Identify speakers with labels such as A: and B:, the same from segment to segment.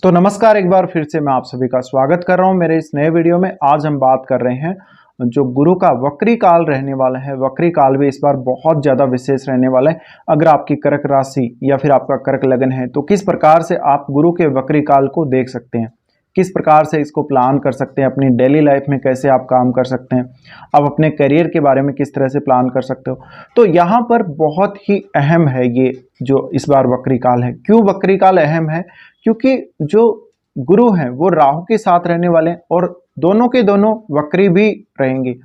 A: तो नमस्कार, एक बार फिर से मैं आप सभी का स्वागत कर रहा हूं मेरे इस नए वीडियो में। आज हम बात कर रहे हैं जो गुरु का वक्री काल रहने वाला है। वक्री काल भी इस बार बहुत ज़्यादा विशेष रहने वाला है। अगर आपकी कर्क राशि या फिर आपका कर्क लगन है तो किस प्रकार से आप गुरु के वक्री काल को देख सकते हैं, किस प्रकार से इसको प्लान कर सकते हैं, अपनी डेली लाइफ में कैसे आप काम कर सकते हैं, आप अपने करियर के बारे में किस तरह से प्लान कर सकते हो। तो यहाँ पर बहुत ही अहम है ये जो इस बार वक्री काल है। क्यों वक्री काल अहम है? क्योंकि जो गुरु हैं वो राहु के साथ रहने वाले हैं और दोनों के दोनों वक्री भी रहेंगे।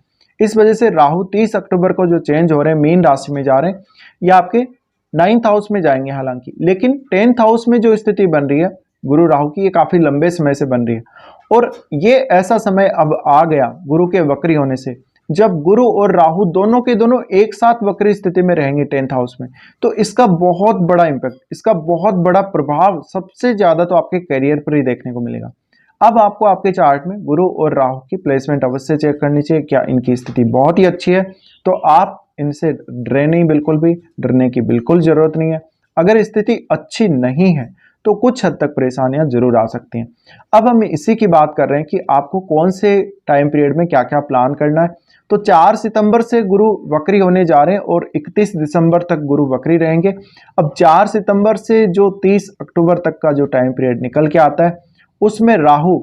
A: इस वजह से राहु 30 अक्टूबर को जो चेंज हो रहे हैं, मीन राशि में जा रहे हैं, या आपके 9th हाउस में जाएंगे हालांकि, लेकिन 10th हाउस में जो स्थिति बन रही है गुरु राहु की, ये काफी लंबे समय से बन रही है। और ये ऐसा समय अब आ गया गुरु के वक्री होने से, जब गुरु और राहु दोनों के दोनों एक साथ वक्री स्थिति में रहेंगे 10th हाउस में। तो इसका बहुत बड़ा इंपैक्ट, इसका बहुत बड़ा प्रभाव सबसे ज्यादा तो आपके करियर पर ही देखने को मिलेगा। अब आपको आपके चार्ट में गुरु और राहु की प्लेसमेंट अवश्य चेक करनी चाहिए। क्या इनकी स्थिति बहुत ही अच्छी है तो आप इनसे डरे नहीं, बिल्कुल भी डरने की बिल्कुल जरूरत नहीं है। अगर स्थिति अच्छी नहीं है तो कुछ हद तक परेशानियां जरूर आ सकती हैं। अब हम इसी की बात कर रहे हैं कि आपको कौन से टाइम पीरियड में क्या क्या प्लान करना है। तो 4 सितंबर से गुरु वक्री होने जा रहे हैं और 31 दिसंबर तक गुरु वक्री रहेंगे। अब 4 सितंबर से जो 30 अक्टूबर तक का जो टाइम पीरियड निकल के आता है उसमें राहु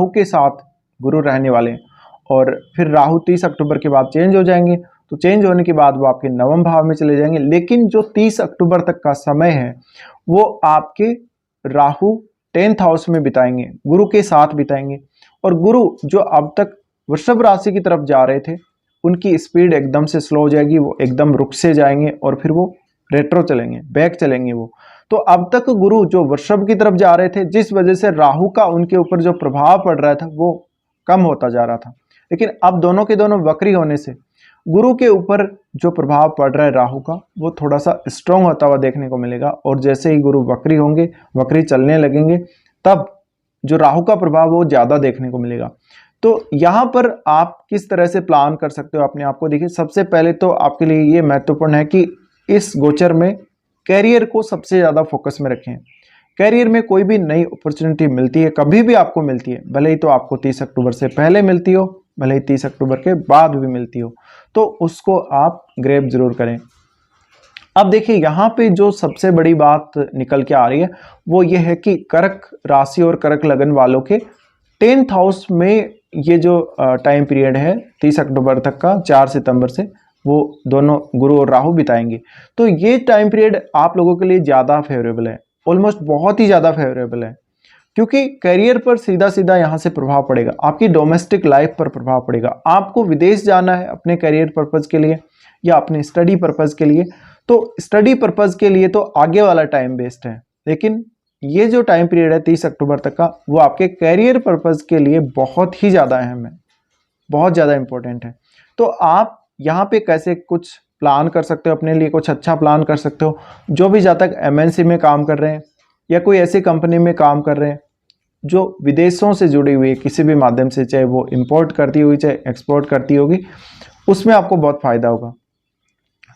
A: के साथ गुरु रहने वाले हैं। और फिर राहु 30 अक्टूबर के बाद चेंज हो जाएंगे। तो चेंज होने के बाद वो आपके नवम भाव में चले जाएंगे। लेकिन जो 30 अक्टूबर तक का समय है वो आपके राहु 10th हाउस में बिताएंगे, गुरु के साथ बिताएंगे। और गुरु जो अब तक वृषभ राशि की तरफ जा रहे थे उनकी स्पीड एकदम से स्लो हो जाएगी, वो एकदम रुक से जाएंगे और फिर वो रेट्रो चलेंगे, बैक चलेंगे वो। तो अब तक गुरु जो वृषभ की तरफ जा रहे थे, जिस वजह से राहु का उनके ऊपर जो प्रभाव पड़ रहा था वो कम होता जा रहा था, लेकिन अब दोनों के दोनों वक्री होने से गुरु के ऊपर जो प्रभाव पड़ रहा है राहु का, वो थोड़ा सा स्ट्रॉन्ग होता हुआ देखने को मिलेगा। और जैसे ही गुरु वक्री होंगे, वक्री चलने लगेंगे, तब जो राहु का प्रभाव वो ज़्यादा देखने को मिलेगा। तो यहाँ पर आप किस तरह से प्लान कर सकते हो अपने आप को? देखिए, सबसे पहले तो आपके लिए ये महत्वपूर्ण है कि इस गोचर में कैरियर को सबसे ज़्यादा फोकस में रखें। कैरियर में कोई भी नई अपॉर्चुनिटी मिलती है, कभी भी आपको मिलती है, भले ही तो आपको 30 अक्टूबर से पहले मिलती हो, भले ही 30 अक्टूबर के बाद भी मिलती हो, तो उसको आप ग्रैब जरूर करें। अब देखिए, यहाँ पे जो सबसे बड़ी बात निकल के आ रही है वो ये है कि कर्क राशि और कर्क लगन वालों के 10th हाउस में ये जो टाइम पीरियड है 30 अक्टूबर तक का, 4 सितंबर से, वो दोनों गुरु और राहु बिताएंगे। तो ये टाइम पीरियड आप लोगों के लिए ज़्यादा फेवरेबल है, ऑलमोस्ट बहुत ही ज़्यादा फेवरेबल है, क्योंकि करियर पर सीधा सीधा यहाँ से प्रभाव पड़ेगा, आपकी डोमेस्टिक लाइफ पर प्रभाव पड़ेगा। आपको विदेश जाना है अपने करियर पर्पज़ के लिए या अपने स्टडी पर्पज़ के लिए, तो स्टडी पर्पज़ के लिए तो आगे वाला टाइम बेस्ट है, लेकिन ये जो टाइम पीरियड है 30 अक्टूबर तक का, वो आपके करियर पर्पज़ के लिए बहुत ही ज़्यादा अहम है, बहुत ज़्यादा इंपॉर्टेंट है। तो आप यहाँ पे कैसे कुछ प्लान कर सकते हो, अपने लिए कुछ अच्छा प्लान कर सकते हो। जो भी जहाँ तक MNC में काम कर रहे हैं या कोई ऐसी कंपनी में काम कर रहे हैं जो विदेशों से जुड़ी हुई है किसी भी माध्यम से, चाहे वो इंपोर्ट करती हुई चाहे एक्सपोर्ट करती होगी, उसमें आपको बहुत फ़ायदा होगा।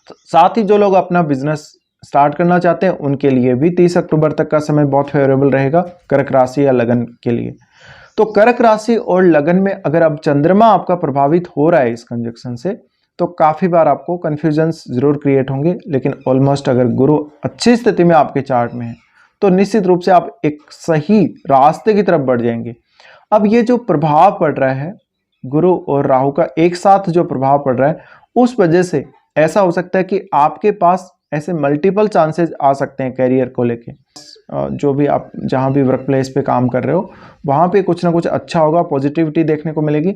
A: साथ ही जो लोग अपना बिजनेस स्टार्ट करना चाहते हैं उनके लिए भी 30 अक्टूबर तक का समय बहुत फेवरेबल रहेगा, कर्क राशि या लगन के लिए। तो कर्क राशि और लगन में अगर अब चंद्रमा आपका प्रभावित हो रहा है इस कंजक्शन से, तो काफ़ी बार आपको कन्फ्यूजन्स जरूर क्रिएट होंगे, लेकिन ऑलमोस्ट अगर गुरु अच्छी स्थिति में आपके चार्ट में है तो निश्चित रूप से आप एक सही रास्ते की तरफ बढ़ जाएंगे। अब ये जो प्रभाव पड़ रहा है गुरु और राहु का एक साथ जो प्रभाव पड़ रहा है, उस वजह से ऐसा हो सकता है कि आपके पास ऐसे मल्टीपल चांसेस आ सकते हैं करियर को लेके। जो भी आप जहाँ भी वर्क प्लेस पे काम कर रहे हो वहाँ पे कुछ ना कुछ अच्छा होगा, पॉजिटिविटी देखने को मिलेगी।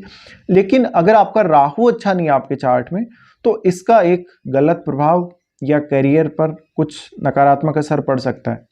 A: लेकिन अगर आपका राहु अच्छा नहीं है आपके चार्ट में, तो इसका एक गलत प्रभाव या करियर पर कुछ नकारात्मक असर पड़ सकता है।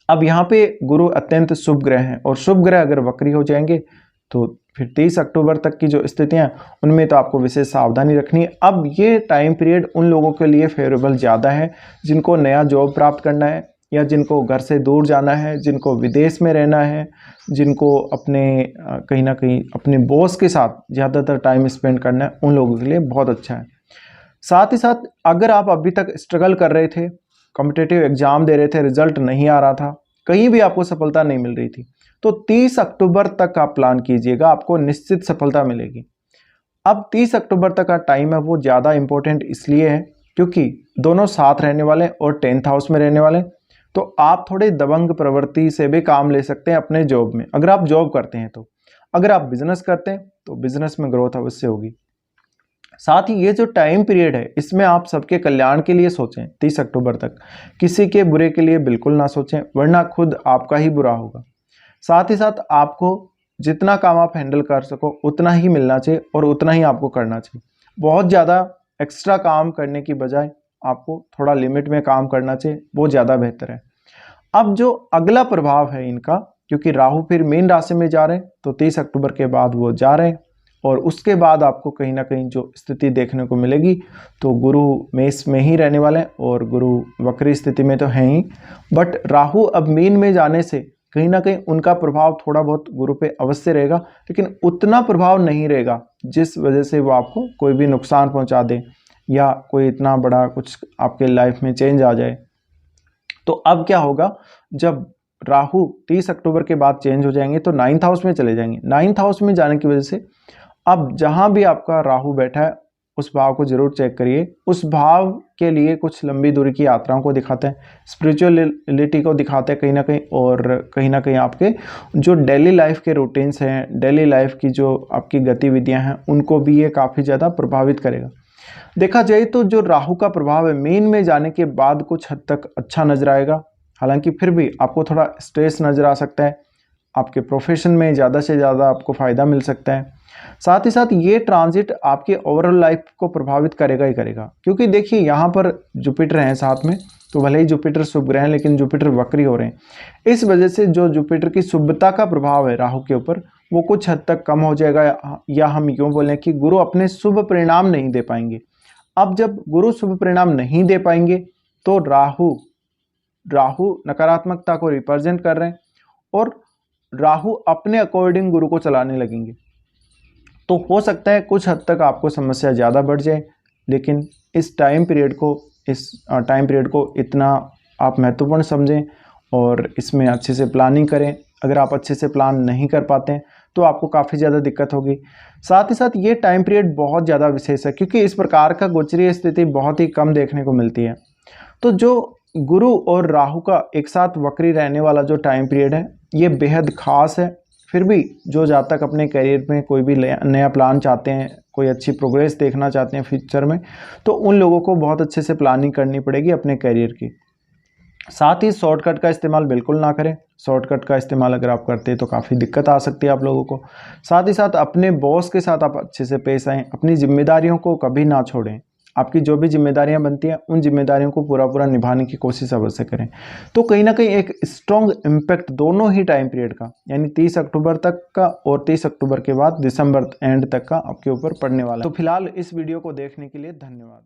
A: अब यहाँ पे गुरु अत्यंत शुभ ग्रह हैं और शुभ ग्रह अगर वक्री हो जाएंगे तो फिर 30 अक्टूबर तक की जो स्थितियाँ उनमें तो आपको विशेष सावधानी रखनी है। अब ये टाइम पीरियड उन लोगों के लिए फेवरेबल ज़्यादा है जिनको नया जॉब प्राप्त करना है, या जिनको घर से दूर जाना है, जिनको विदेश में रहना है, जिनको अपने कहीं ना कहीं अपने बॉस के साथ ज़्यादातर टाइम स्पेंड करना है, उन लोगों के लिए बहुत अच्छा है। साथ ही साथ अगर आप अभी तक स्ट्रगल कर रहे थे, कॉम्पिटिटिव एग्जाम दे रहे थे, रिजल्ट नहीं आ रहा था, कहीं भी आपको सफलता नहीं मिल रही थी, तो 30 अक्टूबर तक आप प्लान कीजिएगा, आपको निश्चित सफलता मिलेगी। अब 30 अक्टूबर तक का टाइम है वो ज़्यादा इंपॉर्टेंट इसलिए है क्योंकि दोनों साथ रहने वाले और 10th हाउस में रहने वाले, तो आप थोड़े दबंग प्रवृत्ति से भी काम ले सकते हैं अपने जॉब में, अगर आप जॉब करते हैं तो। अगर आप बिजनेस करते हैं तो बिजनेस में ग्रोथ अवश्य होगी। साथ ही ये जो टाइम पीरियड है इसमें आप सबके कल्याण के लिए सोचें 30 अक्टूबर तक, किसी के बुरे के लिए बिल्कुल ना सोचें, वरना खुद आपका ही बुरा होगा। साथ ही साथ आपको जितना काम आप हैंडल कर सको उतना ही मिलना चाहिए और उतना ही आपको करना चाहिए। बहुत ज़्यादा एक्स्ट्रा काम करने की बजाय आपको थोड़ा लिमिट में काम करना चाहिए, वो ज़्यादा बेहतर है। अब जो अगला प्रभाव है इनका, क्योंकि राहु फिर मीन राशि में जा रहे हैं तो 30 अक्टूबर के बाद वो जा रहे हैं, और उसके बाद आपको कहीं ना कहीं जो स्थिति देखने को मिलेगी तो गुरु मेष में ही रहने वाले हैं, और गुरु वक्री स्थिति में तो हैं ही, बट राहु अब मीन में जाने से कहीं ना कहीं उनका प्रभाव थोड़ा बहुत गुरु पे अवश्य रहेगा, लेकिन उतना प्रभाव नहीं रहेगा जिस वजह से वो आपको कोई भी नुकसान पहुंचा दे या कोई इतना बड़ा कुछ आपके लाइफ में चेंज आ जाए। तो अब क्या होगा, जब राहु 30 अक्टूबर के बाद चेंज हो जाएंगे तो 9th हाउस में चले जाएंगे। 9th हाउस में जाने की वजह से अब जहां भी आपका राहु बैठा है उस भाव को जरूर चेक करिए। उस भाव के लिए कुछ लंबी दूरी की यात्राओं को दिखाते हैं, स्पिरिचुअलिटी को दिखाते हैं कहीं ना कहीं आपके जो डेली लाइफ के रूटीन्स हैं, डेली लाइफ की जो आपकी गतिविधियां हैं, उनको भी ये काफ़ी ज़्यादा प्रभावित करेगा। देखा जाए तो जो राहु का प्रभाव है मीन में जाने के बाद कुछ हद तक अच्छा नजर आएगा, हालांकि फिर भी आपको थोड़ा स्ट्रेस नजर आ सकता है, आपके प्रोफेशन में ज़्यादा से ज़्यादा आपको फ़ायदा मिल सकता है। साथ ही साथ ये ट्रांजिट आपके ओवरऑल लाइफ को प्रभावित करेगा ही करेगा, क्योंकि देखिए यहाँ पर जुपिटर हैं साथ में, तो भले ही जुपिटर शुभ ग्रह हैं लेकिन जुपिटर वक्री हो रहे हैं। इस वजह से जो जुपिटर की शुभता का प्रभाव है राहु के ऊपर वो कुछ हद तक कम हो जाएगा, या हम यूँ बोलें कि गुरु अपने शुभ परिणाम नहीं दे पाएंगे। अब जब गुरु शुभ परिणाम नहीं दे पाएंगे तो राहु नकारात्मकता को रिप्रेजेंट कर रहे हैं और राहु अपने अकॉर्डिंग गुरु को चलाने लगेंगे, तो हो सकता है कुछ हद तक आपको समस्या ज़्यादा बढ़ जाए। लेकिन इस टाइम पीरियड को इतना आप महत्वपूर्ण समझें और इसमें अच्छे से प्लानिंग करें। अगर आप अच्छे से प्लान नहीं कर पाते हैं तो आपको काफ़ी ज़्यादा दिक्कत होगी। साथ ही साथ ये टाइम पीरियड बहुत ज़्यादा विशेष है क्योंकि इस प्रकार का गोचरीय स्थिति बहुत ही कम देखने को मिलती है। तो जो गुरु और राहु का एक साथ वक्री रहने वाला जो टाइम पीरियड है ये बेहद खास है। फिर भी जो जातक अपने करियर में कोई भी नया प्लान चाहते हैं, कोई अच्छी प्रोग्रेस देखना चाहते हैं फ्यूचर में, तो उन लोगों को बहुत अच्छे से प्लानिंग करनी पड़ेगी अपने करियर की। साथ ही शॉर्टकट का इस्तेमाल बिल्कुल ना करें, शॉर्टकट का इस्तेमाल अगर आप करते हैं तो काफ़ी दिक्कत आ सकती है आप लोगों को। साथ ही साथ अपने बॉस के साथ आप अच्छे से पेश आएँ, अपनी जिम्मेदारियों को कभी ना छोड़ें। आपकी जो भी जिम्मेदारियां बनती हैं उन जिम्मेदारियों को पूरा निभाने की कोशिश अवश्य करें। तो कहीं ना कहीं एक स्ट्रॉन्ग इम्पैक्ट दोनों ही टाइम पीरियड का, यानी 30 अक्टूबर तक का और 30 अक्टूबर के बाद दिसंबर एंड तक का आपके ऊपर पड़ने वाला है। तो फिलहाल इस वीडियो को देखने के लिए धन्यवाद।